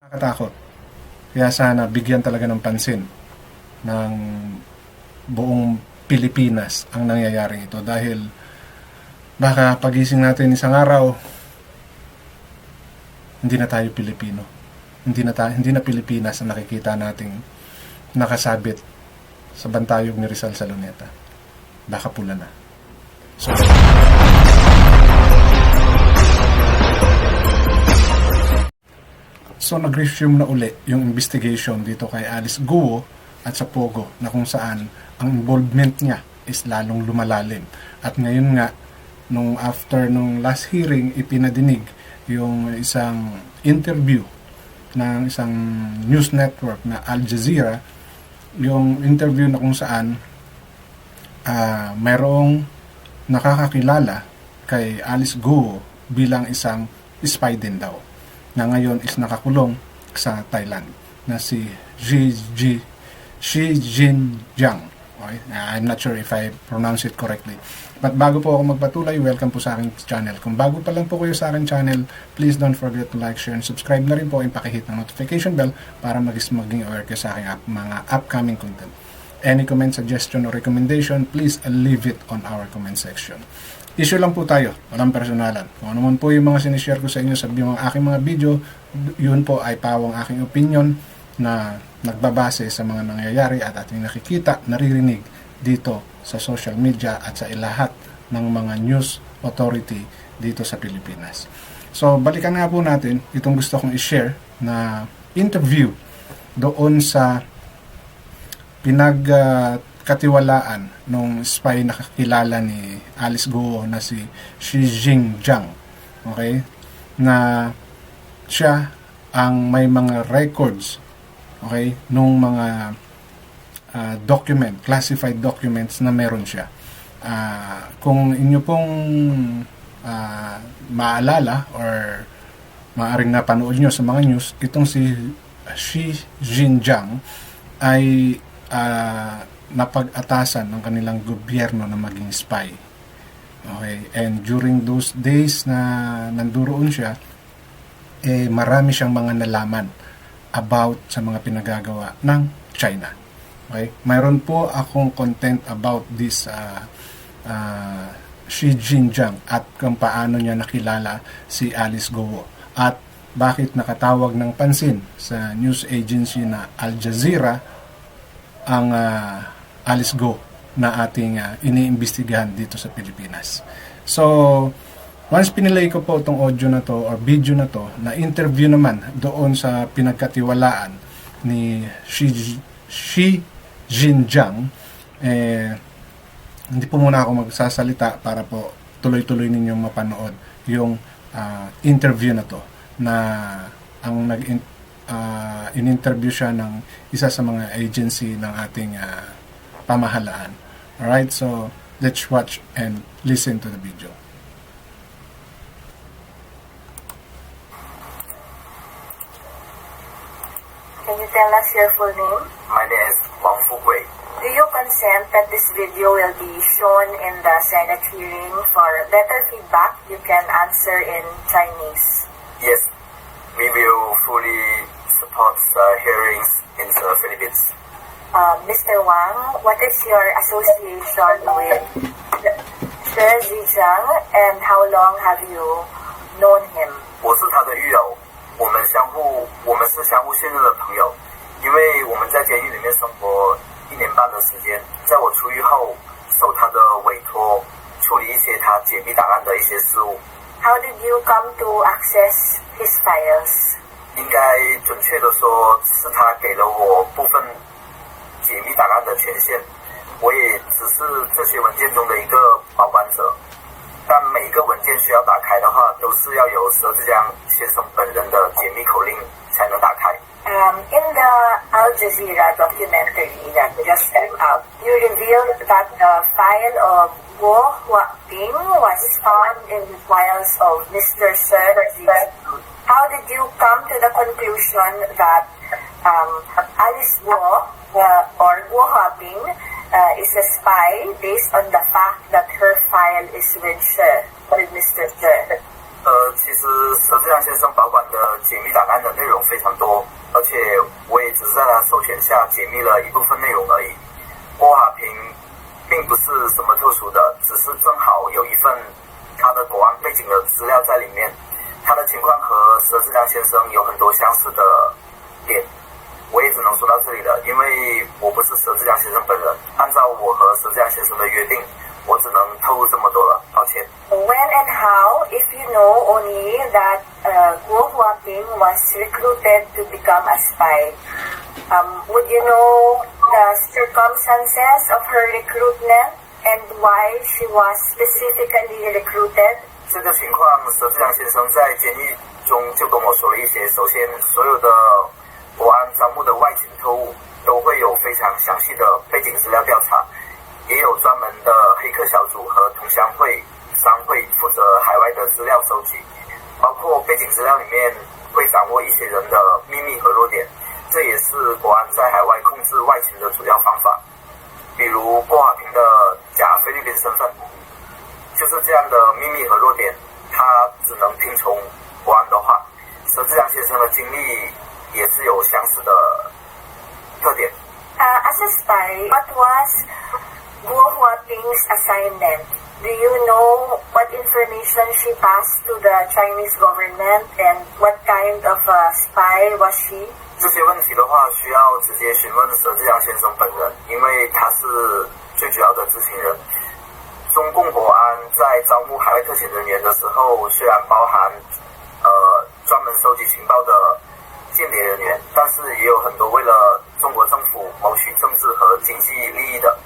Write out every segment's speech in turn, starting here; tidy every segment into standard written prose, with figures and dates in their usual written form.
Nakakatakot. Kaya sana bigyan talaga ng pansin ng buong Pilipinas ang nangyayaring ito dahil baka pagising natin isang araw hindi na tayo Pilipino. Hindi na Pilipinas ang nakikita nating nakasabit sa bantayog ni Rizal sa Luneta. Baka pula na. So nag-resume na uli yung investigation dito kay Alice Guo at sa Pogo na kung saan ang involvement niya is lalong lumalalim. At ngayon nga, after nung last hearing, ipinadinig yung isang interview ng isang news network na Al Jazeera, yung interview na kung saan mayroong nakakakilala kay Alice Guo bilang isang spy din daw na ngayon is nakakulong sa Thailand na si Xi Jinjiang. Okay? I'm not sure if I pronounce it correctly. But bago po ako magpatuloy, welcome po sa aking channel. Kung bago pa lang po kayo sa aking channel, please don't forget to like, share, and subscribe na rin po and pakihit ng notification bell para maging aware kayo sa aking mga upcoming content. Any comment, suggestion, or recommendation, please leave it on our comment section. Issue lang po tayo, walang personalan. Kung ano man po yung mga sinishare ko sa inyo sa aking mga video, yun po ay pawang aking opinion na nagbabase sa mga nangyayari at ating nakikita, naririnig dito sa social media at sa lahat ng mga news authority dito sa Pilipinas. So, balikan nga po natin itong gusto kong i-share na interview doon sa pinagkatiwalaan nung spy na kakilala ni Alice Guo na si Xi Jinjiang. Okay? Na siya ang may mga records, okay, nung mga classified documents na meron siya. Kung inyo pong maalala or maaaring napanood nyo sa mga news, itong si Xi Jinjiang ay napag-atasan ng kanilang gobyerno na maging spy. Okay? And during those days na nanduroon siya, marami siyang mga nalaman about sa mga pinagagawa ng China. Okay? Mayroon po akong content about this Xi Jinjiang at kung paano niya nakilala si Alice Guo at bakit nakatawag ng pansin sa news agency na Al Jazeera ang Alice Guo na ating iniimbestigahan dito sa Pilipinas. So, once pinilay ko po itong audio na to or video na to, na interview naman doon sa pinagkatiwalaan ni Xi Jinjiang, hindi po muna ako magsasalita para po tuloy-tuloy ninyong mapanood yung interview na to na ang in-interview siya ng isa sa mga agency ng ating pamahalaan. Alright, so let's watch and listen to the video. Can you tell us your full name? My name is Wang Fugui. Do you consent that this video will be shown in the Senate hearing? For better feedback, you can answer in Chinese. Yes, we will fully support the hearings in the Philippines. Mr. Wang, what is your association with Xi Jinjiang and how long have you known him? 我是他的狱友，我们是相互信任的朋友，因为我们在监狱里面生活1年半的时间，在我出狱后，受他的委托处理一些他解密档案的一些事务。 How did you come to access his files? 应该准确的说，是他给了我部分解密档案的权限，我也只是这些文件中的一个保管者。但每一个文件需要打开的话，都是要有佘志江先生本人的解密口令才能打开。 In the Al Jazeera documentary that just came out, you revealed that the file of Guo Huaping was found in the files of Mr. Xi Jinjiang. How did you come to the conclusion that Alice Guo or Guo Huaping is a spy based on the fact that her file is with Mr. Xi? 其实佘志亮先生保管的解密档案的内容非常多，而且我也只是在他授权下解密了一部分内容而已。郭华平并不是什么特殊的，只是正好有一份他的国安背景的资料在里面。他的情况和佘志亮先生有很多相似的点，我也只能说到这里了，因为我不是佘志亮先生本人。按照我和佘志亮先生的约定，我只能透露这么多了，抱歉。When and how, if you know only that Guo Huaping was recruited to become a spy, would you know the circumstances of her recruitment and why she was specifically recruited? 这个情况，佘志亮先生在监狱中就跟我说了一些。首先，所有的国安招募的外勤特务都会有非常详细的背景资料调查，也有专门的黑客小组和同乡会、商会负责海外的资料收集，包括背景资料里面会掌握一些人的秘密和弱点，这也是国安在海外控制外勤的主要方法。比如郭华平的假菲律宾身份，就是这样的秘密和弱点，他只能听从国安的话。佘志亮先生的经历也是有相似的特点。As a spy, what was Guo Huaping's assignment? Do you know what information she passed to the Chinese government and what kind of a spy was she? 这些问题的话，需要直接询问佘志亮先生本人，因为他是最主要的知情人。中共国安在招募海外特遣人员的时候，虽然包含专门收集情报的间谍人员，但是也有很多为了中国政府谋取政治和经济利益的，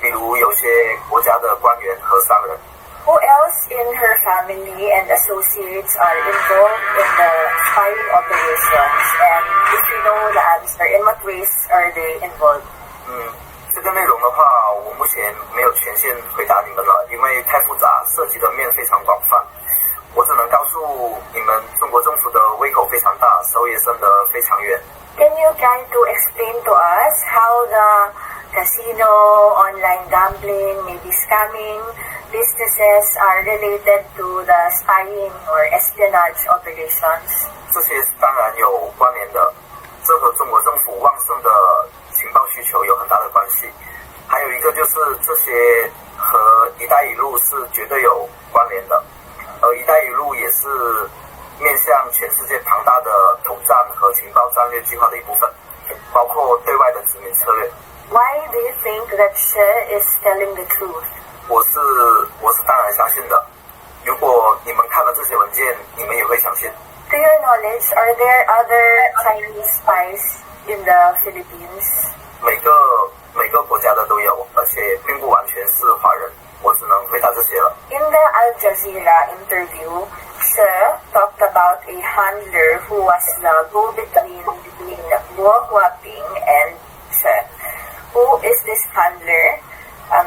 比如有些国家的官员和商人。Who else in her family and associates are involved in the spying operations? And if you know the answer, in what ways are they involved? 这个内容的话，我目前没有权限回答你们了，因为太复杂，涉及的面非常广泛。我只能告诉你们，中国政府的胃口非常大，手也伸得非常远。Can you try to explain to us how the casino, online gambling, maybe scamming businesses are related to the spying or espionage operations? 这些当然有关联的，这和中国政府旺盛的情报需求有很大的关系。还有一个就是这些和“一带一路”是绝对有关联的，而“一带一路”也是面向全世界庞大的统战和情报战略计划的一部分，包括对外的殖民策略。Why do you think that she is telling the truth? 我是当然相信的。如果你们看了这些文件，你们也会相信。To your knowledge, are there other Chinese spies in the Philippines? 每个国家的都有，而且并不完全是华人。我只能回答这些了。In the Al Jazeera interview, she talked about a handler who was the go-between between Guo Huaping and she. Who is this handler?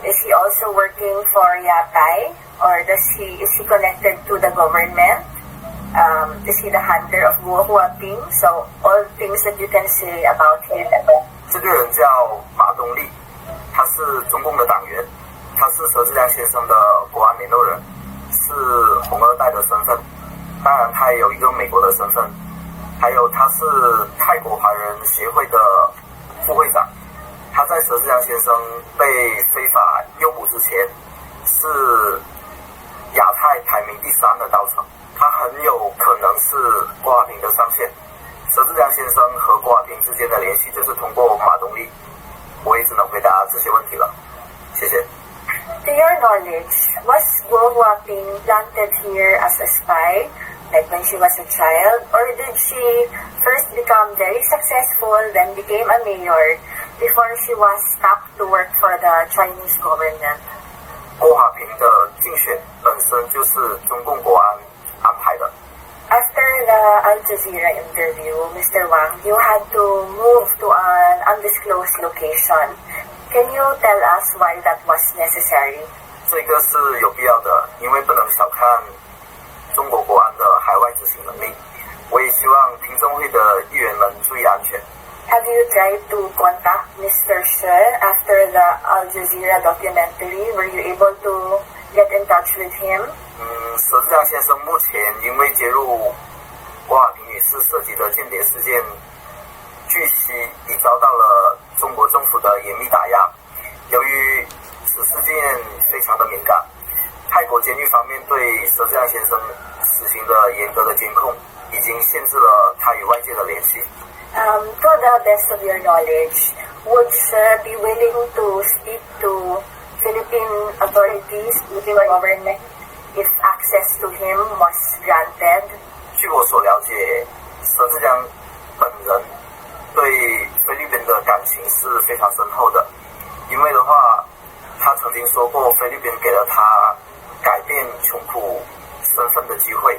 Is he also working for Yatai, or is he connected to the government? Is he the handler of Guo Huaping? So all things that you can say about him. 这个人叫马东立，他是中共的党员，他是佘志亮先生的国安联络人，是红二代的身份。当然，他也有一个美国的身份，还有他是泰国华人协会的副会长。他在佘志亮先生被非法诱捕之前，是亚太排名第3的高层，他很有可能是郭华平的上线。佘志亮先生和郭华平之间的联系就是通过马东立。我也只能回答这些问题了，谢谢。To your knowledge, was Guo Huaping planted here as a spy, like when she was a child, or did she first become very successful, then became a mayor, before she was tapped to work for the Chinese government? 郭华平的竞选本身就是中共国安安排的。After the Al Jazeera interview, Mr. Wang, you had to move to an undisclosed location. Can you tell us why that was necessary? 这个是有必要的，因为不能小看中国国安的海外执行能力。我也希望听证会的议员们注意安全。Have you tried to contact Mr. She after the Al Jazeera documentary? Were you able to get in touch with him? 佘志强先生目前因为揭露郭华平女士涉及的间谍事件，据悉已遭到了中国政府的严密打压。由于此事件非常的敏感，泰国监狱方面对佘志强先生实行的严格的监控，已经限制了他与外界的联系。To the best of your knowledge, would Sir be willing to speak to Philippine authorities, Philippine government, if access to him was granted? 据我所了解，佘志强本人对菲律宾的感情是非常深厚的，因为的话，他曾经说过菲律宾给了他改变穷苦身份的机会，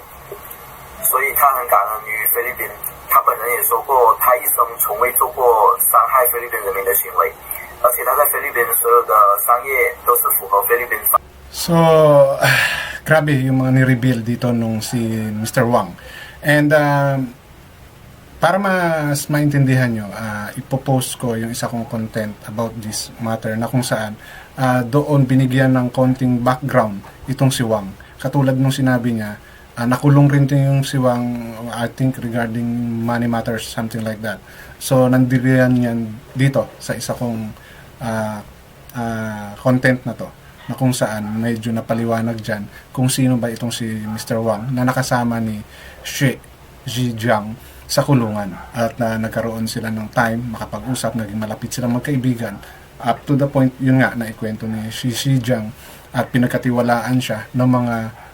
所以他很感恩于菲律宾。他本人也说过，他一生从未做过伤害菲律宾人民的行为，而且他在菲律宾所有的商业都是符合菲律宾法。 So, grabe yung mga ni-reveal dito nung si Mr. Wang. And para mas maintindihan nyo, ipopost ko yung isa kong content about this matter na kung saan doon binigyan ng konting background itong si Wang. Katulad nung sinabi niya, nakulong rin yung si Wang, I think regarding money matters, something like that. So, nandiriyan yan dito sa isa kong content na to, na kung saan medyo napaliwanag dyan kung sino ba itong si Mr. Wang na nakasama ni Xie Zhijiang sa kulungan at nagkaroon sila ng time makapag-usap, naging malapit silang magkaibigan up to the point yun nga na ikwento ni Xie Zhijiang at pinagkatiwalaan siya ng mga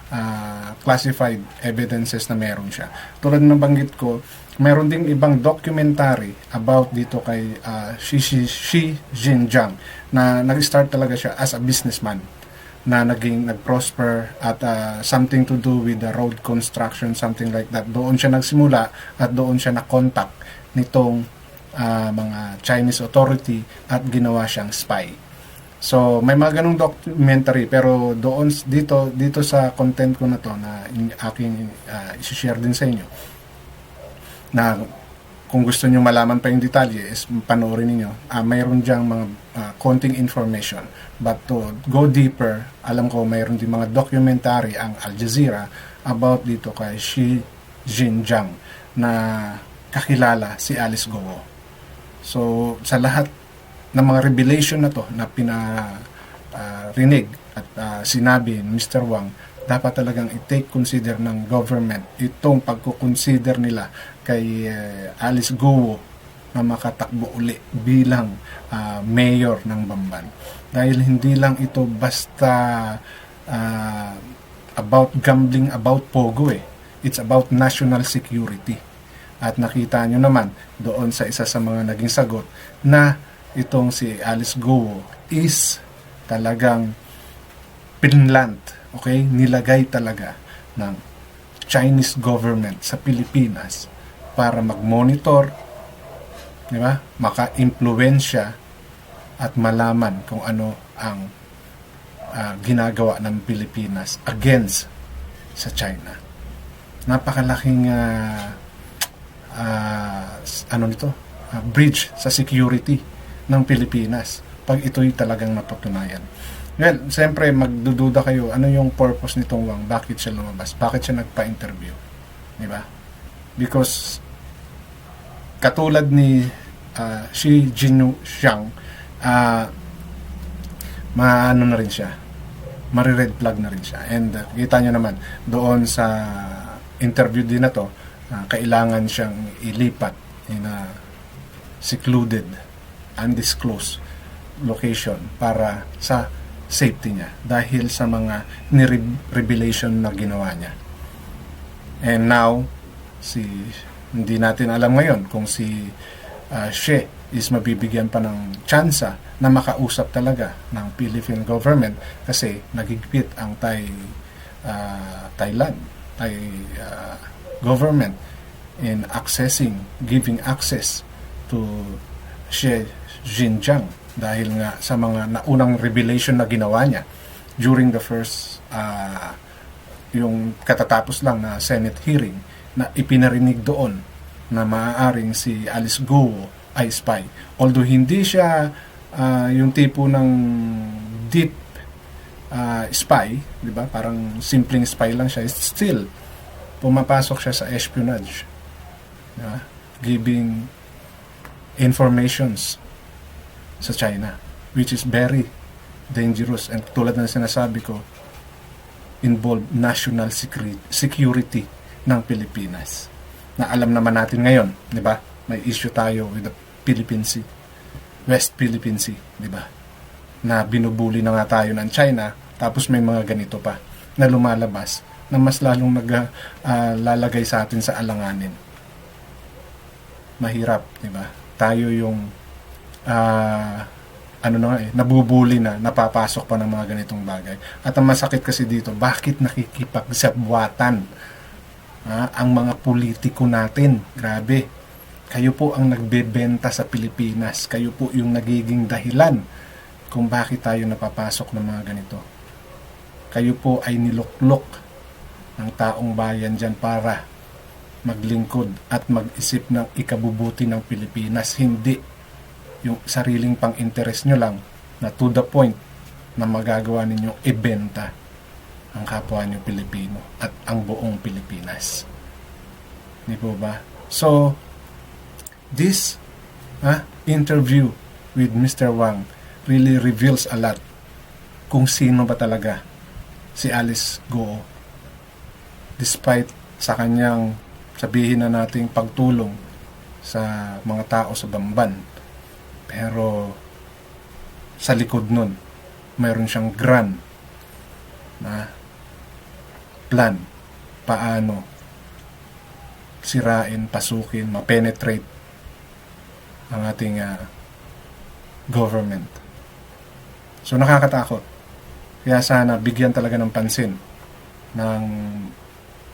classified evidences na meron siya. Tulad ng banggit ko, meron ding ibang documentary about dito kay Xie Zhijiang na nag-start talaga siya as a businessman na nag-prosper at something to do with the road construction, something like that. Doon siya nagsimula at doon siya na-contact nitong mga Chinese authority at ginawa siyang spy. So, may mga ganung documentary pero doon dito sa content ko na to na aking i-share din sa inyo na kung gusto niyo malaman pa yung detalye is panoorin niyo. Mayroon diyang mga konting information, but to go deeper, alam ko mayroon din mga documentary ang Al Jazeera about dito kay Xie Zhijiang na kakilala si Alice Goh. So, sa lahat ng mga revelation na to na pinarinig at sinabi ni Mr. Wang, dapat talagang i-take consider ng government itong pagkukonsider nila kay Alice Goh na makatakbo uli bilang mayor ng Bamban. Dahil hindi lang ito basta about gambling, about pogo It's about national security. At nakita nyo naman doon sa isa sa mga naging sagot na itong si Alice Goh is talagang pinlant, okay? Nilagay talaga ng Chinese government sa Pilipinas para mag-monitor, di ba? Maka-impluwensya at malaman kung ano ang ginagawa ng Pilipinas against sa China. Napakalaking bridge sa security ng Pilipinas pag ito'y talagang napatunayan. Well, siyempre magdududa kayo, ano yung purpose nitong Wang? Bakit siya lumabas? Bakit siya nagpa-interview? Diba? Because katulad ni Xie Zhijiang, maano na rin siya, mari-red flag na rin siya. And kita nyo naman doon sa interview din na to, kailangan siyang ilipat in a secluded, undisclosed location para sa safety niya dahil sa mga revelation na ginawa niya. And now, hindi natin alam ngayon kung si Xie is mabibigyan pa ng tsansa na makausap talaga ng Philippine government kasi nagigpit ang Thailand, Thai government in giving access to Xie Zhijiang dahil nga sa mga naunang revelation na ginawa niya during the first yung katatapos lang na Senate hearing na ipinarinig doon na maaaring si Alice Goh ay spy. Although hindi siya yung tipo ng deep spy, di ba? Parang simpleng spy lang siya. Still, pumapasok siya sa espionage. Di ba? Giving informations sa China, which is very dangerous. And tulad ng sinasabi ko, involve national security ng Pilipinas. Na alam naman natin ngayon, di ba? May issue tayo with the Philippine Sea, West Philippine Sea, di ba? Na binubuli na nga tayo ng China, tapos may mga ganito pa na lumalabas na mas lalong lalagay sa atin sa alanganin. Mahirap, di ba? Tayo yung nabubuli na, napapasok pa ng mga ganitong bagay. At ang masakit kasi dito, bakit nakikipagsabwatan ang mga politiko natin? Grabe. Kayo po ang nagbebenta sa Pilipinas. Kayo po yung nagiging dahilan kung bakit tayo napapasok ng mga ganito. Kayo po ay niluklok ng taong bayan dyan para maglingkod at mag-isip ng ikabubuti ng Pilipinas. Hindi yung sariling pang-interest nyo lang na to the point na magagawa ninyo ibenta ang kapwa nyo Pilipino at ang buong Pilipinas. Di po ba? So, this interview with Mr. Wang really reveals a lot kung sino ba talaga si Alice Guo, despite sa kanyang sabihin na nating pagtulong sa mga tao sa Bamban. Pero sa likod nun, mayroon siyang grand na plan paano sirain, pasukin, ma-penetrate ang ating government. So nakakatakot. Kaya sana bigyan talaga ng pansin ng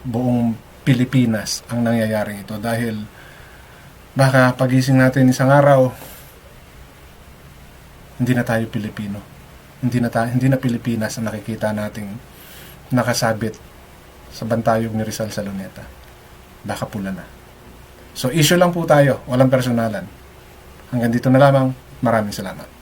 buong Pilipinas ang nangyayari ito, dahil baka pagising natin isang araw hindi na tayo Pilipino. Hindi na Pilipinas ang nakikita nating nakasabit sa bantayog ni Rizal sa Luneta. Baka pula na. So issue lang po tayo, walang personalan. Hanggang dito na lamang. Maraming salamat.